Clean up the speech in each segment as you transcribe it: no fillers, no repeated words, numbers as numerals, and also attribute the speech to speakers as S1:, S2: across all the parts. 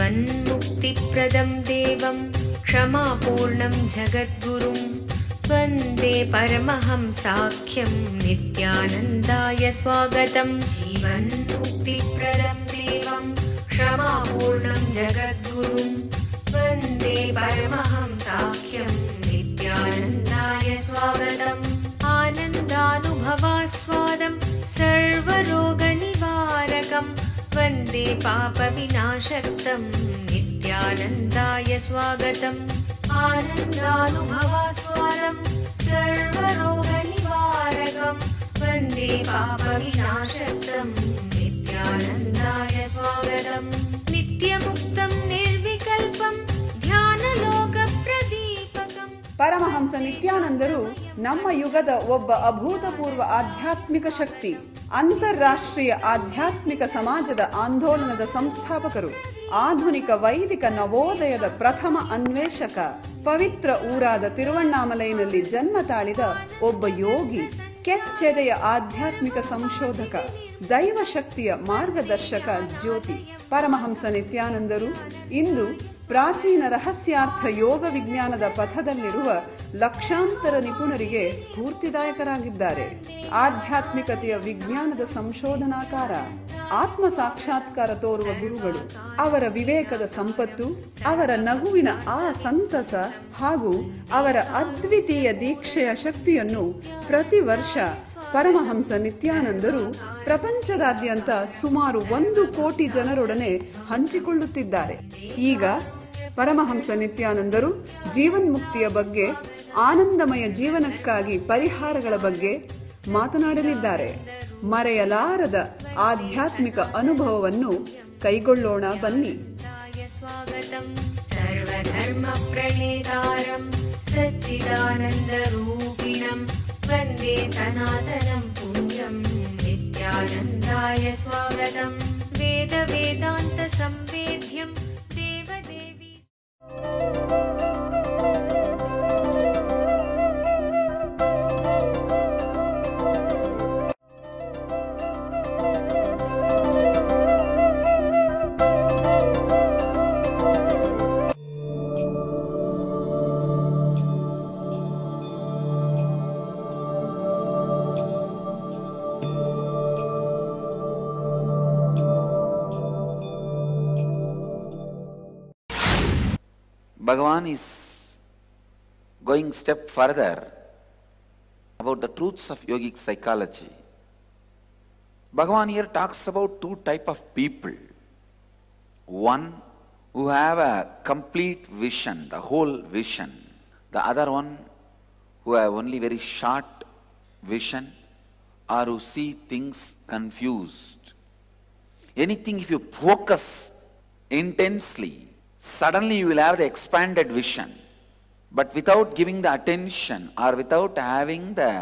S1: जीवन्मुक्तिप्रदं देवं क्षमापूर्णं जगद्गुरुं वन्दे परमहंसाख्यं नित्यानन्दाय स्वागतं। जीवन्मुक्तिप्रदं देवं क्षमापूर्णं जगद्गुरुं वन्दे परमहंसाख्यं नित्यानन्दाय स्वागतम्। आनन्दानुभवास्वादं सर्वरोगनिवारकं वन्दे पापविनाशक्तं नित्यानन्दाय स्वागतम्। आनन्दानुभवास्वादं सर्वरोगनिवारकं वन्दे पापविनाशक्तं नित्यानन्दाय स्वागतम्। नित्यमुक्तं निर्विकल्पं ध्यानलोकप्रदीपकम्।
S2: ಪರಮಹಂಸ ನಿತ್ಯಾನಂದರು ನಮ್ಮ ಯುಗದ ಒಬ್ಬ ಅಭೂತಪೂರ್ವ ಆಧ್ಯಾತ್ಮಿಕ ಶಕ್ತಿ, ಅಂತಾರಾಷ್ಟ್ರೀಯ ಆಧ್ಯಾತ್ಮಿಕ ಸಮಾಜದ ಆಂದೋಲನದ ಸಂಸ್ಥಾಪಕರು, ಆಧುನಿಕ ವೈದಿಕ ನವೋದಯದ ಪ್ರಥಮ ಅನ್ವೇಷಕ, ಪವಿತ್ರ ಊರಾದ ತಿರುವಣ್ಣಾಮಲೈನಲ್ಲಿ ಜನ್ಮ ತಾಳಿದ ಒಬ್ಬ ಯೋಗಿ, ಕೆಚ್ಚೆದೆಯ ಆಧ್ಯಾತ್ಮಿಕ ಸಂಶೋಧಕ, ದೈವಶಕ್ತಿಯ ಮಾರ್ಗದರ್ಶಕ ಜ್ಯೋತಿ. ಪರಮಹಂಸ ನಿತ್ಯಾನಂದರು ಇಂದು ಪ್ರಾಚೀನ ರಹಸ್ಯಾರ್ಥ ಯೋಗ ವಿಜ್ಞಾನದ ಪಥದಲ್ಲಿರುವ ಲಕ್ಷಾಂತರ ನಿಪುಣರಿಗೆ ಸ್ಫೂರ್ತಿದಾಯಕರಾಗಿದ್ದಾರೆ. ಆಧ್ಯಾತ್ಮಿಕತೆಯ ವಿಜ್ಞಾನದ ಸಂಶೋಧನಾಕಾರ, ಆತ್ಮ ಸಾಕ್ಷಾತ್ಕಾರ ತೋರುವ ಗುರುಗಳು. ಅವರ ವಿವೇಕದ ಸಂಪತ್ತು, ಅವರ ನಗುವಿನ ಆ ಸಂತಸ ಹಾಗೂ ಅವರ ಅದ್ವಿತೀಯ ದೀಕ್ಷೆಯ ಶಕ್ತಿಯನ್ನು ಪ್ರತಿ ವರ್ಷ ಪರಮಹಂಸ ನಿತ್ಯಾನಂದರು ಪ್ರಪಂಚದಾದ್ಯಂತ ಸುಮಾರು 1 ಕೋಟಿ ಜನರೊಡನೆ ಹಂಚಿಕೊಳ್ಳುತ್ತಿದ್ದಾರೆ. ಈಗ ಪರಮಹಂಸ ನಿತ್ಯಾನಂದರು ಜೀವನ್ಮುಕ್ತಿಯ ಬಗ್ಗೆ, ಆನಂದಮಯ ಜೀವನಕ್ಕಾಗಿ ಪರಿಹಾರಗಳ ಬಗ್ಗೆ ಮಾತನಾಡಲಿದ್ದಾರೆ. ಮರೆಯಲಾರದ ಆಧ್ಯಾತ್ಮಿಕ ಅನುಭವವನ್ನು ಕೈಗೊಳ್ಳೋಣ ಬನ್ನಿ.
S1: ಸರ್ವಧರ್ಮ ಪ್ರಣೇತಾರಂ ಸಚ್ಚಿದಾನಂದ ರೂಪಿಣಂ ವಂದೇ ಸನಾತನಂ ಪುಣ್ಯಂ ನಿತ್ಯಾನಂದಾಯ ಸ್ವಾಗತಂ. ವೇದ ವೇದಾಂತ ಸಂವೇದ್ಯಂ ದೇವದೇವಿ.
S3: Bhagavan is going step further about the truths of yogic psychology. Bhagavan here talks about 2 types of people. One who have a complete vision, the whole vision. The other one who have only very short vision or who see things confused. Anything if you focus intensely, suddenly you will have the expanded vision, but without giving the attention or without having the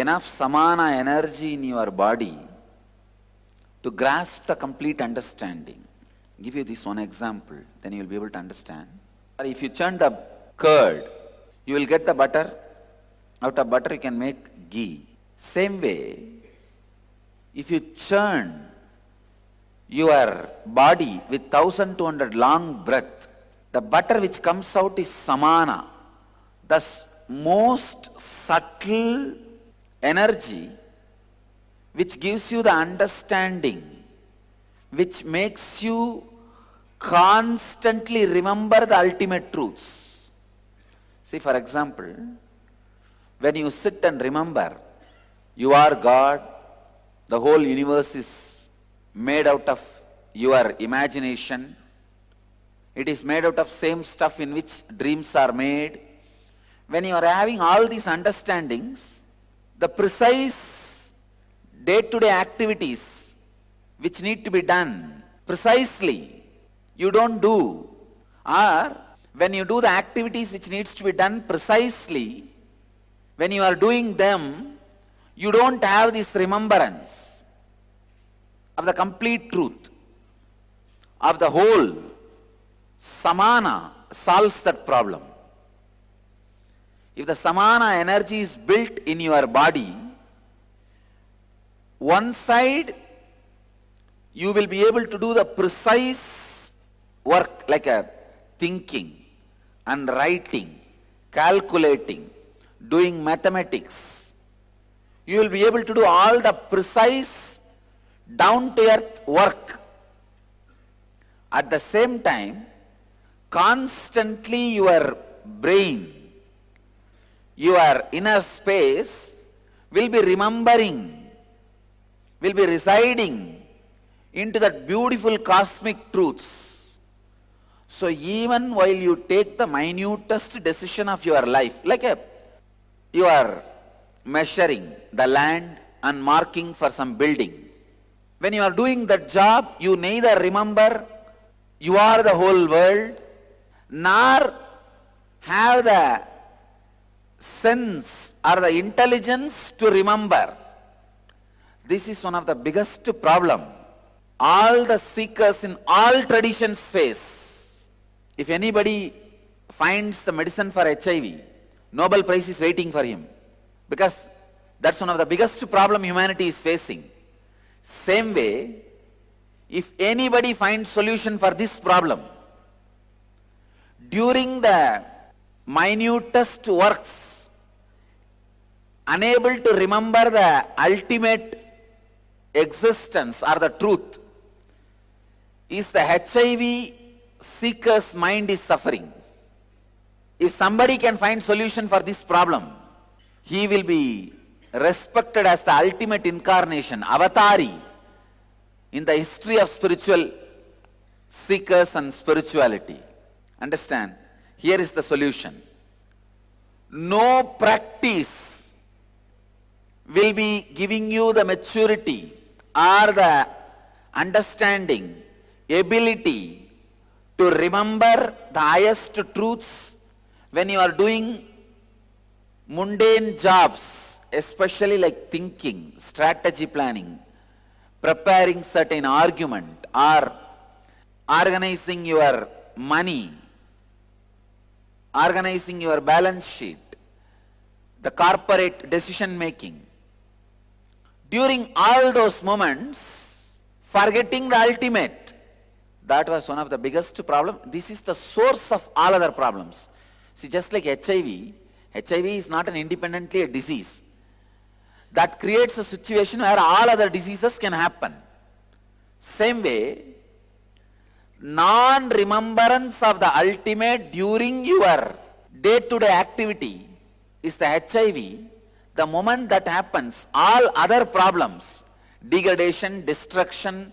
S3: enough samana energy in your body to grasp the complete understanding. I'll give you this one example, then you will be able to understand. Or if you churn the curd, you will get the butter. Out of butter you can make ghee. Same way, if you churn your body with 1200 long breath, the butter which comes out is samana, the most subtle energy which gives you the understanding, which makes you constantly remember the ultimate truths. See, for example, when you sit and remember you are God, the whole universe is made out of your imagination, it is made out of same stuff in which dreams are made. When you are having all these understandings, the precise day-to-day activities which need to be done precisely, you don't do. Or when you do the activities which needs to be done precisely, when you are doing them, you don't have this remembrance of the complete truth, of the whole. Samana solves that problem. If the samana energy is built in your body, one side you will be able to do the precise work like a thinking and writing, calculating, doing mathematics, you will be able to do all the precise, down-to-earth work. At the same time, constantly your brain, your inner space will be remembering, will be residing into that beautiful cosmic truths. So even while you take the minutest decision of your life, like you are measuring the land and marking for some building. When you are doing that job, you neither remember you are the whole world, nor have the sense or the intelligence to remember. This is one of the biggest problem all the seekers in all traditions face. If anybody finds the medicine for HIV, Nobel Prize is waiting for him, because that's one of the biggest problem humanity is facing. Same way, if anybody finds solution for this problem, during the minutest works, unable to remember the ultimate existence or the truth, is the HIV seeker's mind is suffering. If somebody can find solution for this problem, he will be respected as the ultimate incarnation, avatari, in the history of spiritual seekers and spirituality. Understand? Here is the solution. No practice will be giving you the maturity or the understanding, ability to remember the highest truths when you are doing mundane jobs, especially like thinking, strategy planning, preparing certain argument, or organizing your money, organizing your balance sheet, the corporate decision making. During all those moments, forgetting the ultimate, that was one of the biggest problems. This is the source of all other problems. See, just like HIV is not an independently a disease. That creates a situation where all other diseases can happen. Same way, non-remembrance of the ultimate during your day-to-day activity is the HIV. The moment that happens, all other problems, degradation, destruction,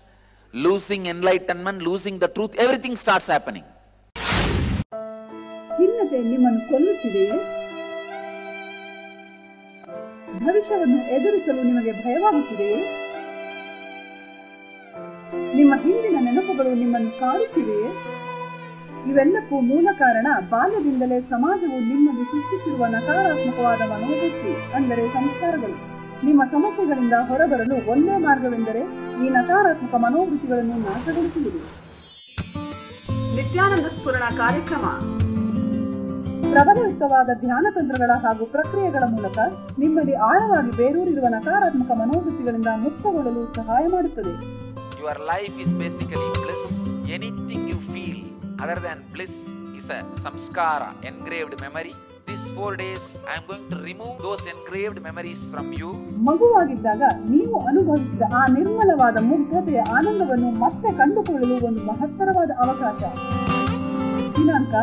S3: losing enlightenment, losing the truth, everything starts happening.
S2: ಭವಿಷ್ಯವನ್ನು ಎದುರಿಸಲು ನಿಮಗೆ ಭಯವಾಗುತ್ತಿದೆಯೇ? ನಿಮ್ಮ ಹಿಂದಿನ ನೆನಪುಗಳು ನಿಮ್ಮನ್ನು ಕಾಡುತ್ತಿವೆಯೇ? ಇವೆಲ್ಲಕ್ಕೂ ಮೂಲ ಕಾರಣ ಬಾಲ್ಯದಿಂದಲೇ ಸಮಾಜವು ನಿಮ್ಮಲ್ಲಿ ಸೃಷ್ಟಿಸಿರುವ ನಕಾರಾತ್ಮಕವಾದ ಮನೋವೃತ್ತಿ, ಅಂದರೆ ಸಂಸ್ಕಾರಗಳು. ನಿಮ್ಮ ಸಮಸ್ಯೆಗಳಿಂದ ಹೊರಬರಲು ಒಂದೇ ಮಾರ್ಗವೆಂದರೆ ಈ ನಕಾರಾತ್ಮಕ ಮನೋವೃತ್ತಿಗಳನ್ನು ನಾಶಗೊಳಿಸುವುದು. ನಿತ್ಯಾನಂದ ಸ್ಫುರಣ ಕಾರ್ಯಕ್ರಮ ಪ್ರಬಲಯುಕ್ತವಾದ ಧ್ಯಾನ ತಂತ್ರಗಳ ಹಾಗೂ ಪ್ರಕ್ರಿಯೆಗಳ ಮೂಲಕ ನಿಮ್ಮಲ್ಲಿ ಆಳವಾಗಿ ಬೇರೂರಿರುವ ನಕಾರಾತ್ಮಕ ಮನೋವೃತ್ತಿಗಳಿಂದ ಮುಕ್ತಗೊಳ್ಳಲು ಸಹಾಯ ಮಾಡುತ್ತದೆ.
S3: Your life is basically bliss. Anything you feel other than bliss is a samskara, engraved memory. These 4 days I am going to remove those engraved memories from you.
S2: ಮಗುವಾಗಿದ್ದಾಗ ನೀವು ಅನುಭವಿಸಿದ ಆ ನಿರ್ಮಲವಾದ ಮುಗ್ಧತೆಯ ಆನಂದವನ್ನು ಮತ್ತೆ ಕಂಡುಕೊಳ್ಳಲು ಒಂದು ಮಹತ್ತರವಾದ ಅವಕಾಶ. ದಿನಾಂಕ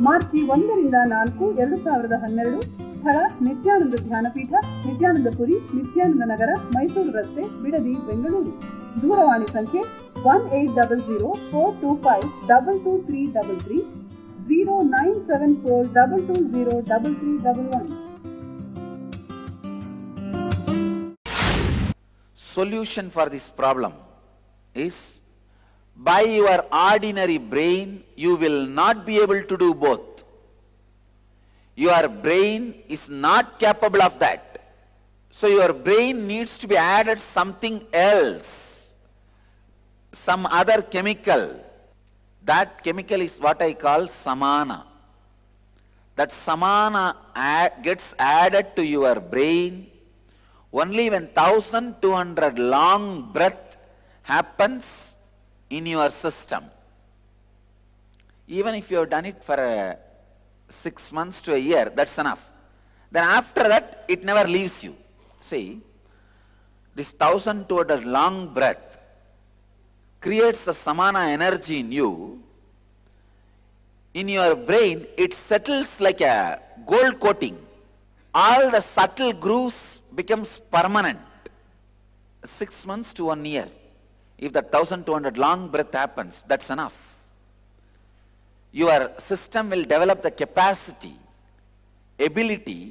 S2: ಮಾರ್ಚ್ 1 ರಿಂದ 4, 2012. ಸ್ಥಳ ನಿತ್ಯಾನಂದ ಧ್ಯಾನಪೀಠ, ನಿತ್ಯಾನಂದಪುರಿ, ನಿತ್ಯಾನಂದ ನಗರ, ಮೈಸೂರು ರಸ್ತೆ, ಬಿಡದಿ, ಬೆಂಗಳೂರು. ದೂರವಾಣಿ ಸಂಖ್ಯೆ 1800-425-22333, 0974-220-3311.
S3: Solution for this problem is, by your ordinary brain, you will not be able to do both. Your brain is not capable of that. So your brain needs to be added something else, some other chemical. That chemical is what I call samana. That samana gets added to your brain only when 1200 long breath happens in your system. Even if you have done it for 6 months to a year, that's enough. Then after that, it never leaves you. See, this 1200 long breath creates the samana energy in you. In your brain, it settles like a gold coating. All the subtle grooves becomes permanent. 6 months to 1 year. If the 1200 long breath happens, that's enough. Your system will develop the capacity, ability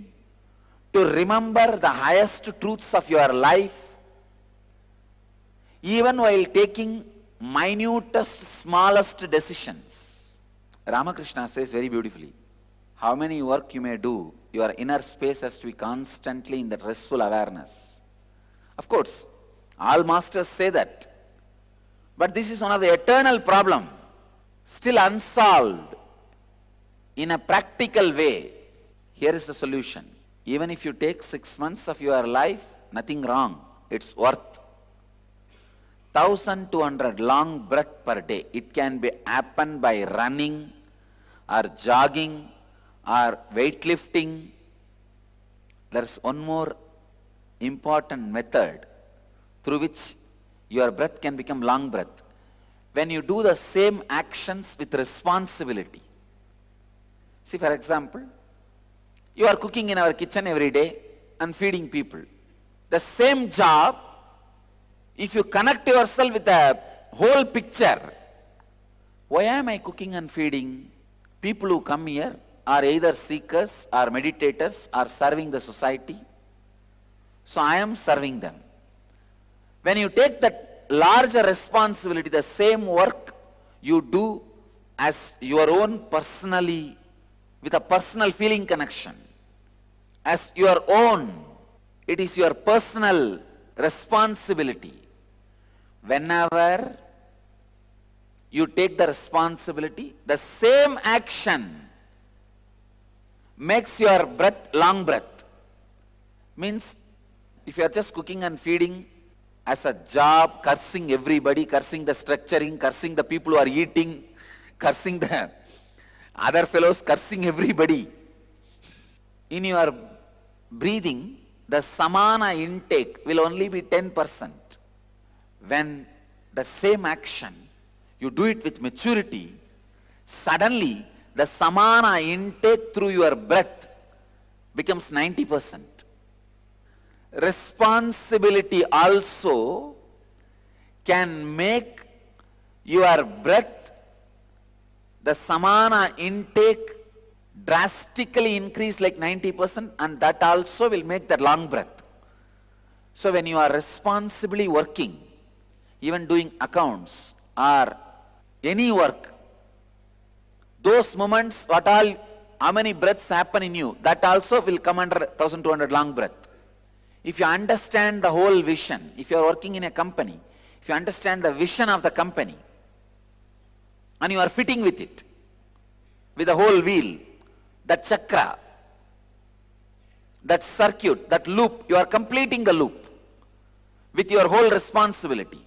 S3: to remember the highest truths of your life, even while taking minutest, smallest decisions. Ramakrishna says very beautifully, how many work you may do, your inner space has to be constantly in that restful awareness. Of course, all masters say that. But this is one of the eternal problem, still unsolved in a practical way. Here is the solution. Even if you take 6 months of your life, nothing wrong. It's worth 1200 long breath per day. It can be happen by running or jogging or weightlifting. There's one more important method through which your breath can become long breath. When you do the same actions with responsibility. See, for example, you are cooking in our kitchen every day and feeding people. The same job, if you connect yourself with the whole picture, why am I cooking and feeding? People who come here are either seekers or meditators or serving the society. So I am serving them. When you take that larger responsibility, the same work you do as your own personally, with a personal feeling connection, as your own, it is your personal responsibility. Whenever you take the responsibility, the same action makes your breath long breath. Means, if you are just cooking and feeding as a job, cursing everybody, cursing the structuring, cursing the people who are eating, cursing the other fellows, cursing everybody, in your breathing, the samana intake will only be 10%. When the same action, you do it with maturity, suddenly the samana intake through your breath becomes 90%. Responsibility also can make your breath, the samana intake, drastically increase like 90%, and that also will make the long breath. So when you are responsibly working, even doing accounts or any work, those moments, how many breaths happen in you, that also will come under 1200 long breath. If you understand the whole vision, if you are working in a company, if you understand the vision of the company, and you are fitting with it, with the whole wheel, that chakra, that circuit, that loop, you are completing the loop with your whole responsibility.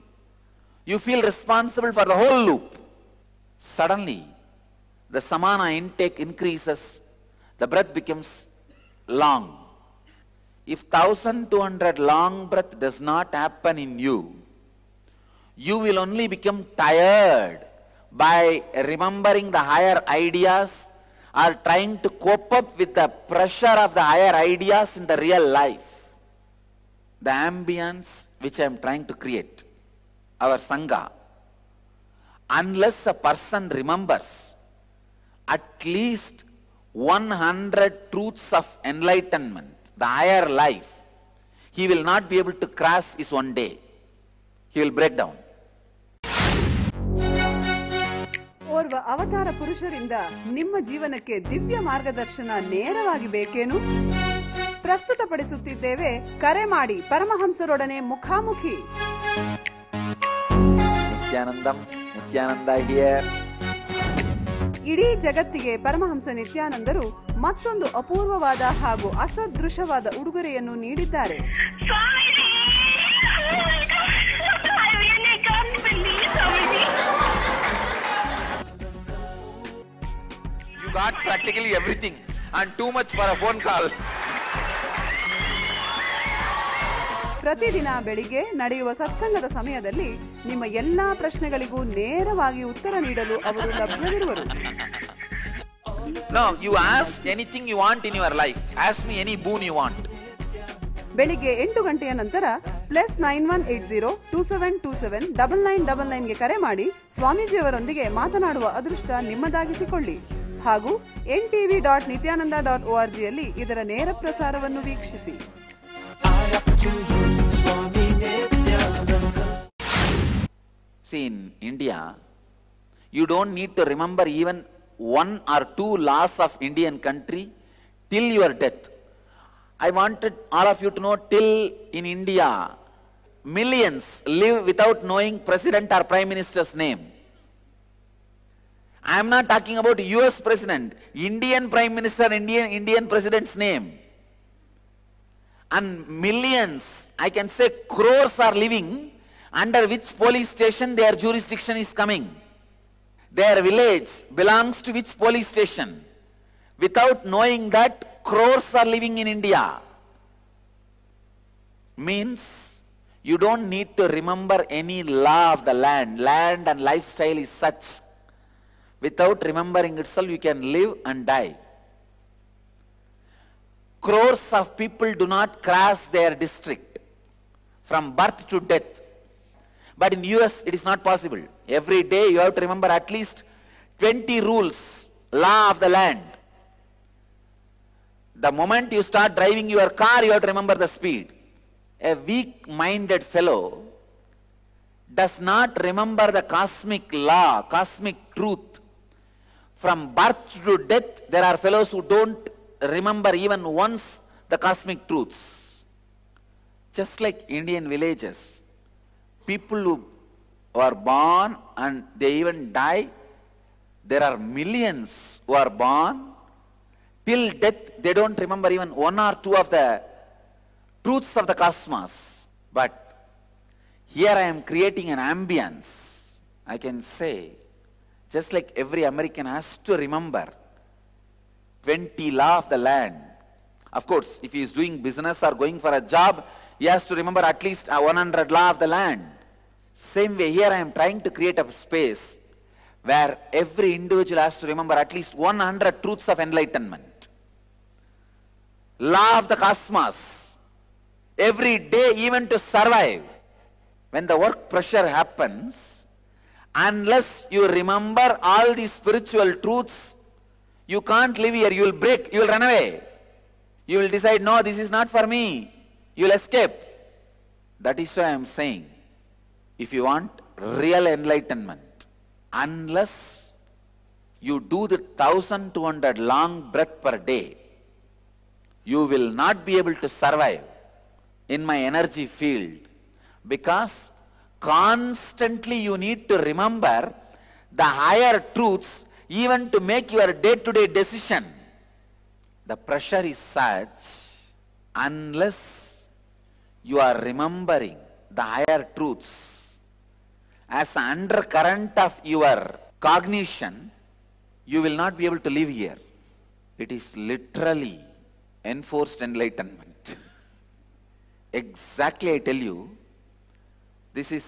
S3: You feel responsible for the whole loop. Suddenly, the samana intake increases, the breath becomes long. If 1200 long breath does not happen in you, you will only become tired by remembering the higher ideas or trying to cope up with the pressure of the higher ideas in the real life. The ambience which I am trying to create, our Sangha, unless a person remembers at least 100 truths of enlightenment, the higher life, he will not be able to cross his one day. He will break down.
S2: ಓರ್ವ ಅವತಾರ ಪುರುಷರಿಂದ ನಿಮ್ಮ ಜೀವನಕ್ಕೆ ದಿವ್ಯ ಮಾರ್ಗದರ್ಶನ ನೇರವಾಗಿ ಬೇಕೇನು? ಪ್ರಸ್ತುತಪಡಿಸುತ್ತಿದ್ದೇವೆ, ಕರೆ ಮಾಡಿ ಪರಮಹಂಸರೊಡನೆ ಮುಖಾಮುಖಿ.
S3: ನಿತ್ಯಾನಂದ ಹಿಯರ್.
S2: ಇಡೀ ಜಗತ್ತಿಗೆ ಪರಮಹಂಸ ನಿತ್ಯಾನಂದರು ಮತ್ತೊಂದು ಅಪೂರ್ವವಾದ ಹಾಗೂ ಅಸದೃಶವಾದ ಉಡುಗೊರೆಯನ್ನು ನೀಡಿದ್ದಾರೆ.
S3: practically everything and too much for a phone call.
S2: ಪ್ರತಿದಿನ ಬೆಳಿಗ್ಗೆ ನಡೆಯುವ ಸತ್ಸಂಗದ ಸಮಯದಲ್ಲಿ ನಿಮ್ಮ ಎಲ್ಲಾ ಪ್ರಶ್ನೆಗಳಿಗೂ ನೇರವಾಗಿ ಉತ್ತರ ನೀಡಲು ಅವರು ಲಭ್ಯವಿರುವರು.
S3: No, you ask anything you want in your life. Ask me any boon you want.
S2: ಬೆಳಿಗ್ಗೆ 8 ಗಂಟೆಯ ನಂತರ +918027279999 ಗೆ ಕರೆ ಮಾಡಿ ಸ್ವಾಮೀಜಿಯವರೊಂದಿಗೆ ಮಾತನಾಡುವ ಅದೃಷ್ಟ ನಿಮ್ಮದಾಗಿಸಿಕೊಳ್ಳಿ. ಹಾಗೂ ntv.nityananda.org ಯಲ್ಲಿ ಇದರ ನೇರ ಪ್ರಸಾರವನ್ನು ವೀಕ್ಷಿಸಿ.
S3: See, in India, you don't need to remember even 1 or 2 laws of Indian country till your death. I wanted all of you to know, till in India, millions live without knowing President or Prime Minister's name. I am not talking about US President, Indian Prime Minister, Indian President's name. And millions, I can say crores are living under which police station their jurisdiction is coming. Their village belongs to which police station. Without knowing that, crores are living in India. Means you don't need to remember any law of the land. Land and lifestyle is such. Without remembering itself, you can live and die. Crores of people do not cross their district from birth to death. But in US, it is not possible. Every day you have to remember at least 20 rules, law of the land. The moment you start driving your car, you have to remember the speed. A weak-minded fellow does not remember the cosmic law, cosmic truth. From birth to death, there are fellows who don't remember even once the cosmic truths. Just like Indian villages, people who are born and they even die, there are millions who are born, till death they don't remember even 1 or 2 of the truths of the cosmos. But here I am creating an ambience. I can say, just like every American has to remember 20 law of the land. Of course, if he is doing business or going for a job, he has to remember at least 100 law of the land. Same way, here I am trying to create a space where every individual has to remember at least 100 truths of enlightenment. Law of the cosmos. Every day, even to survive. When the work pressure happens, unless you remember all these spiritual truths, you can't live here. You will break, you will run away. You will decide, no, this is not for me. You will escape. That is why I am saying, if you want real enlightenment, unless you do the 1200 long breath per day, you will not be able to survive in my energy field, because constantly you need to remember the higher truths even to make your day-to-day decision. The pressure is such, unless you are remembering the higher truths as an undercurrent of your cognition, you will not be able to live here. It is literally enforced enlightenment. Exactly, I tell you, this is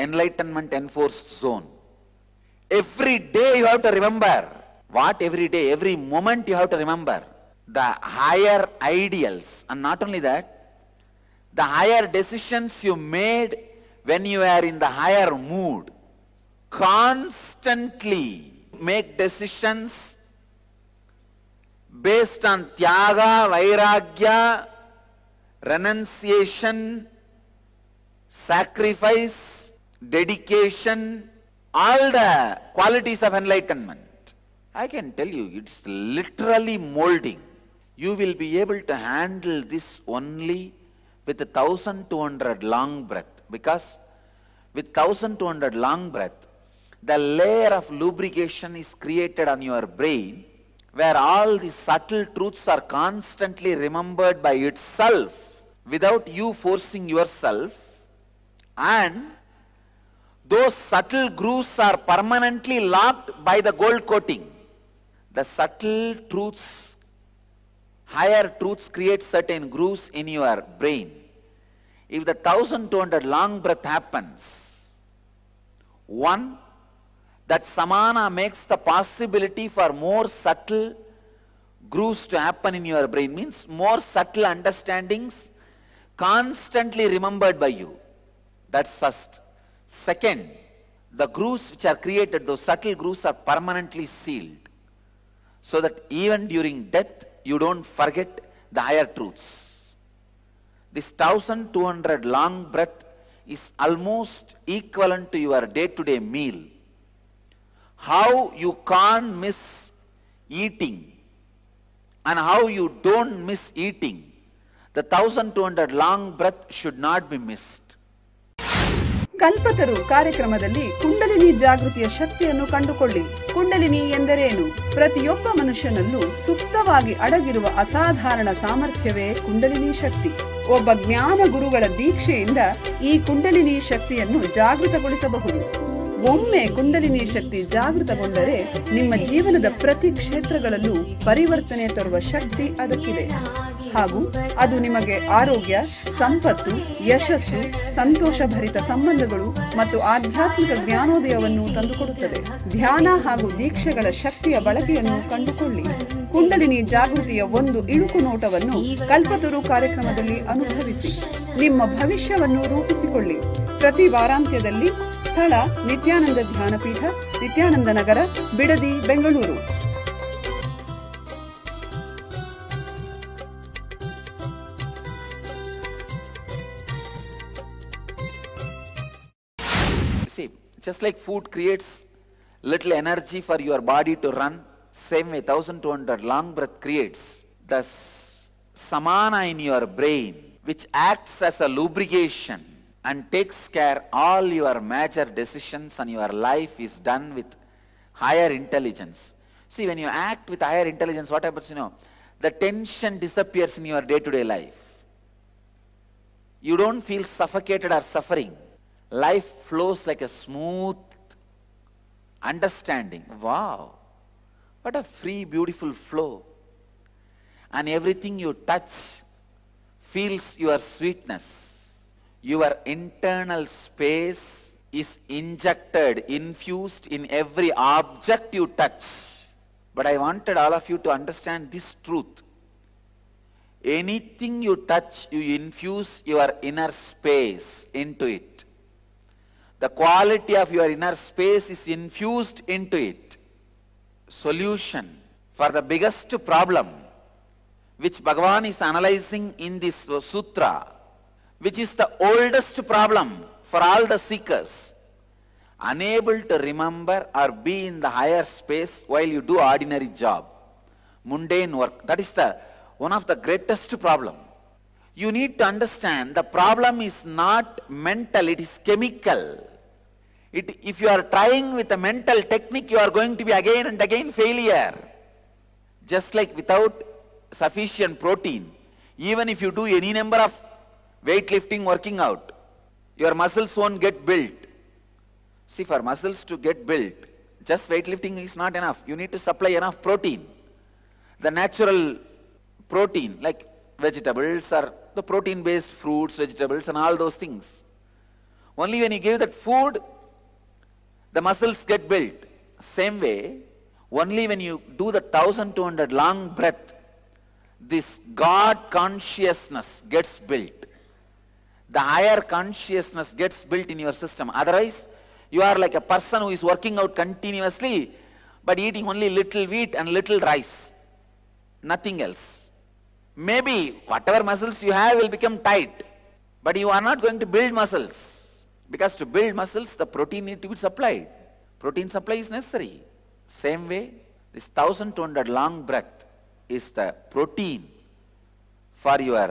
S3: enlightenment enforced zone. Every day you have to remember. What every day? Every moment you have to remember the higher ideals. And not only that, the higher decisions you made when you are in the higher mood. Constantly make decisions based on tyaga, vairagya, renunciation, sacrifice, dedication, all the qualities of enlightenment. I can tell you, it's literally molding. You will be able to handle this only with 1200 long breath, because with 1200 long breath, the layer of lubrication is created on your brain, where all the subtle truths are constantly remembered by itself without you forcing yourself, and those subtle grooves are permanently locked by the gold coating. the subtle truths, higher truths create certain grooves in your brain. If the 1200 long breath happens, one, that samana makes the possibility for more subtle grooves to happen in your brain, means more subtle understandings constantly remembered by you. That's first. Second, the grooves which are created, those subtle grooves are permanently sealed, so that even during death you don't forget the higher truths. This 1200 long breath is almost equivalent to your day-to-day meal. How you can't miss eating and how you don't miss eating, the 1200 long breath should not be missed.
S2: ಕಲ್ಪತರು ಕಾರ್ಯಕ್ರಮದಲ್ಲಿ ಕುಂಡಲಿನಿ ಜಾಗೃತಿಯ ಶಕ್ತಿಯನ್ನು ಕಂಡುಕೊಳ್ಳಿ. ಕುಂಡಲಿನಿ ಎಂದರೇನು? ಪ್ರತಿಯೊಬ್ಬ ಮನುಷ್ಯನಲ್ಲೂ ಸುಪ್ತವಾಗಿ ಅಡಗಿರುವ ಅಸಾಧಾರಣ ಸಾಮರ್ಥ್ಯವೇ ಕುಂಡಲಿನಿ ಶಕ್ತಿ. ಒಬ್ಬ ಜ್ಞಾನ ಗುರುಗಳ ದೀಕ್ಷೆಯಿಂದ ಈ ಕುಂಡಲಿನಿ ಶಕ್ತಿಯನ್ನು ಜಾಗೃತಗೊಳಿಸಬಹುದು. ಒಮ್ಮೆ ಕುಂಡಲಿನಿ ಶಕ್ತಿ ಜಾಗೃತಗೊಂಡರೆ ನಿಮ್ಮ ಜೀವನದ ಪ್ರತಿ ಕ್ಷೇತ್ರಗಳಲ್ಲೂ ಪರಿವರ್ತನೆ ತರುವ ಶಕ್ತಿ ಅದಕ್ಕಿದೆ. ಹಾಗೂ ಅದು ನಿಮಗೆ ಆರೋಗ್ಯ, ಸಂಪತ್ತು, ಯಶಸ್ಸು, ಸಂತೋಷಭರಿತ ಸಂಬಂಧಗಳು ಮತ್ತು ಆಧ್ಯಾತ್ಮಿಕ ಜ್ಞಾನೋದಯವನ್ನು ತಂದುಕೊಡುತ್ತದೆ. ಧ್ಯಾನ ಹಾಗೂ ದೀಕ್ಷೆಗಳ ಶಕ್ತಿಯ ಬಳಕೆಯನ್ನು ಕಂಡುಕೊಳ್ಳಿ. ಕುಂಡಲಿನಿ ಜಾಗೃತಿಯ ಒಂದು ಇಳುಕು ನೋಟವನ್ನು ಕಲ್ಪತರು ಕಾರ್ಯಕ್ರಮದಲ್ಲಿ ಅನುಭವಿಸಿ. ನಿಮ್ಮ ಭವಿಷ್ಯವನ್ನು ರೂಪಿಸಿಕೊಳ್ಳಿ. ಪ್ರತಿ ವಾರಾಂತ್ಯದಲ್ಲಿ ಸ್ಥಳ ನಿತ್ಯಾನಂದ ಧ್ಯಾನಪೀಠ, ನಿತ್ಯಾನಂದ ನಗರ, Bidadi, Bengaluru.
S3: See, just like food creates little energy for your body to run, same way 1200 long breath creates the samana in your brain, which acts as a lubrication and takes care all your major decisions, and your life is done with higher intelligence. See, when you act with higher intelligence, what happens, the tension disappears in your day-to-day life. You don't feel suffocated or suffering. Life flows like a smooth understanding. Wow, what a free, beautiful flow. And everything you touch feels your sweetness. Your internal space is injected, infused in every object you touch. But I wanted all of you to understand this truth. Anything you touch, you infuse your inner space into it. The quality of your inner space is infused into it. Solution for the biggest problem which Bhagavan is analyzing in this sutra, which is the oldest problem for all the seekers, unable to remember or be in the higher space while you do ordinary job, mundane work. That is one of the greatest problem. You need to understand the problem is not mental, it is chemical. If you are trying with a mental technique, you are going to be again and again failure. Just like without sufficient protein, even if you do any number of weightlifting, working out, your muscles won't get built. See, for muscles to get built, just weightlifting is not enough. You need to supply enough protein. The natural protein, like vegetables or the protein-based fruits, vegetables and all those things. Only when you give that food, the muscles get built. Same way, only when you do the 1200 long breath, this God consciousness gets built. The higher consciousness gets built in your system. Otherwise, you are like a person who is working out continuously, but eating only little wheat and little rice. Nothing else. Maybe whatever muscles you have will become tight, but you are not going to build muscles. Because to build muscles, the protein need to be supplied. Protein supply is necessary. Same way, this 1200 long breath is the protein for your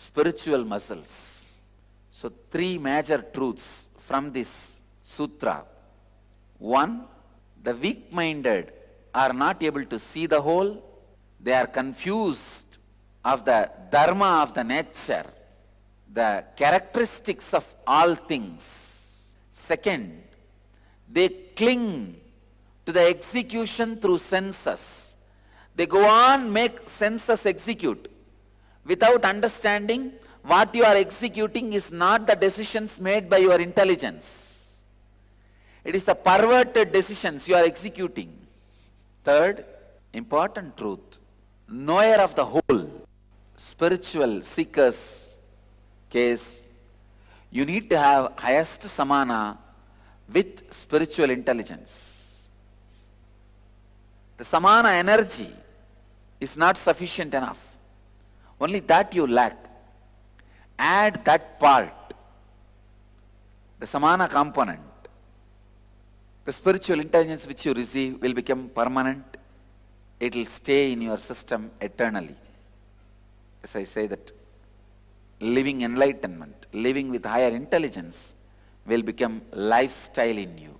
S3: spiritual muscles. So, three major truths from this sutra. One, the weak-minded are not able to see the whole. They are confused of the dharma of the nature, the characteristics of all things. Second, they cling to the execution through senses. They go on, make senses execute without understanding what you are executing is not the decisions made by your intelligence. It is the perverted decisions you are executing. Third, important truth, knower of the whole, spiritual seekers case, you need to have highest samana with spiritual intelligence. The samana energy is not sufficient enough. Only that you lack. Add that part, the samana component. The spiritual intelligence which you receive will become permanent. It will stay in your system eternally. As I say that living enlightenment, living with higher intelligence will become lifestyle in you.